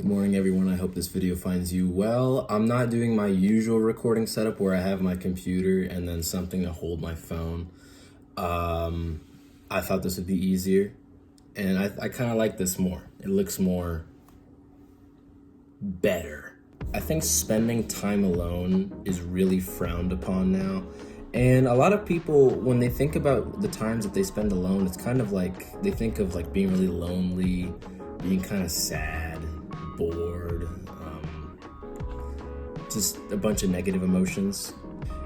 Good morning, everyone. I hope this video finds you well. I'm not doing my usual recording setup where I have my computer and then something to hold my phone. I thought this would be easier, and I kind of like this more. It looks more better. I think spending time alone is really frowned upon now. And a lot of people, when they think about the times that they spend alone, it's kind of like they think of like being really lonely, being kind of sad, bored, just a bunch of negative emotions.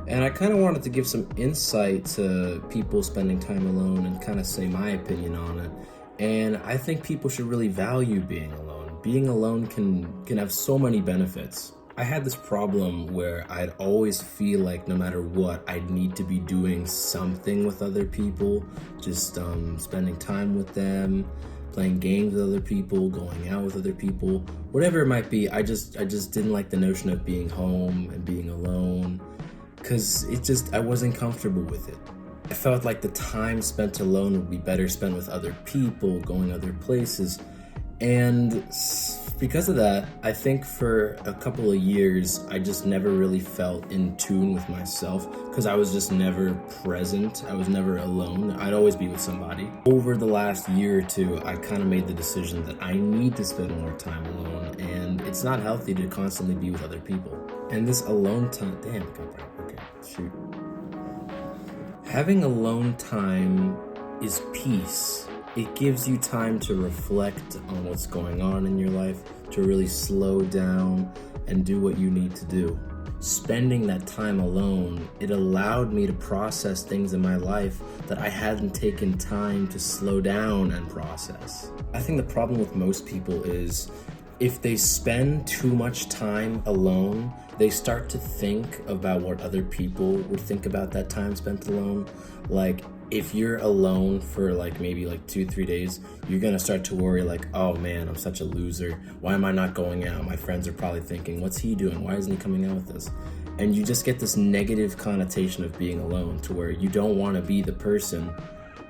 And I kind of wanted to give some insight to people spending time alone and kind of say my opinion on it. And I think people should really value being alone. Being alone can have so many benefits. I had this problem where I'd always feel like no matter what, I'd need to be doing something with other people, just spending time with them, playing games with other people, going out with other people, whatever it might be. I just didn't like the notion of being home and being alone, because I wasn't comfortable with it. I felt like the time spent alone would be better spent with other people, going other places. And because of that, I think for a couple of years, I just never really felt in tune with myself because I was just never present. I was never alone. I'd always be with somebody. Over the last year or two, I kind of made the decision that I need to spend more time alone, and it's not healthy to constantly be with other people. And this alone time, having alone time is peace. It gives you time to reflect on what's going on in your life, to really slow down and do what you need to do. Spending that time alone, it allowed me to process things in my life that I hadn't taken time to slow down and process. I think the problem with most people is if they spend too much time alone, they start to think about what other people would think about that time spent alone. Like, if you're alone for maybe 2-3 days, you're gonna start to worry oh man, I'm such a loser. Why am I not going out? My friends are probably thinking, what's he doing? Why isn't he coming out with us? And you just get this negative connotation of being alone to where you don't want to be the person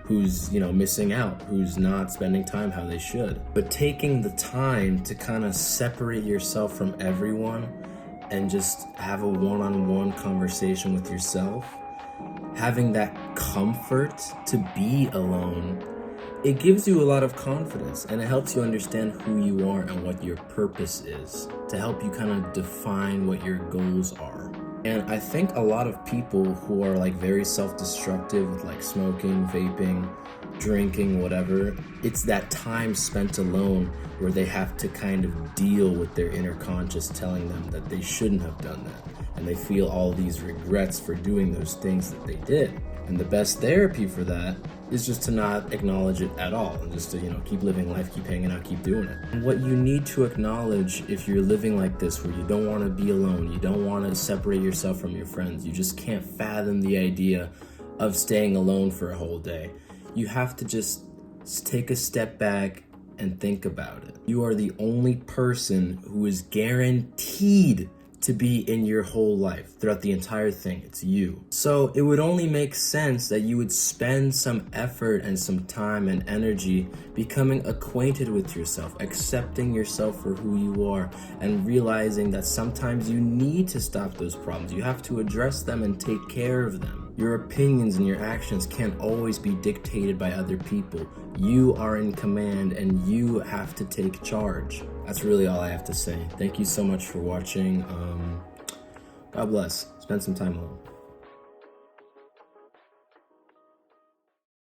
who's missing out, who's not spending time how they should. But taking the time to kind of separate yourself from everyone and just have a one-on-one conversation with yourself, having that comfort to be alone, it gives you a lot of confidence, and it helps you understand who you are and what your purpose is, to help you kind of define what your goals are. And I think a lot of people who are very self-destructive with smoking, vaping, drinking, whatever, it's that time spent alone where they have to kind of deal with their inner conscious telling them that they shouldn't have done that. And they feel all these regrets for doing those things that they did. And the best therapy for that is just to not acknowledge it at all, and just to keep living life, keep hanging out, keep doing it. And what you need to acknowledge if you're living like this, where you don't want to be alone, you don't want to separate yourself from your friends, you just can't fathom the idea of staying alone for a whole day, you have to just take a step back and think about it. You are the only person who is guaranteed to be in your whole life throughout the entire thing. It's you. So it would only make sense that you would spend some effort and some time and energy becoming acquainted with yourself, accepting yourself for who you are, and realizing that sometimes you need to stop those problems. You have to address them and take care of them. Your opinions and your actions can't always be dictated by other people. You are in command and you have to take charge. That's really all I have to say. Thank you so much for watching. God bless. Spend some time alone.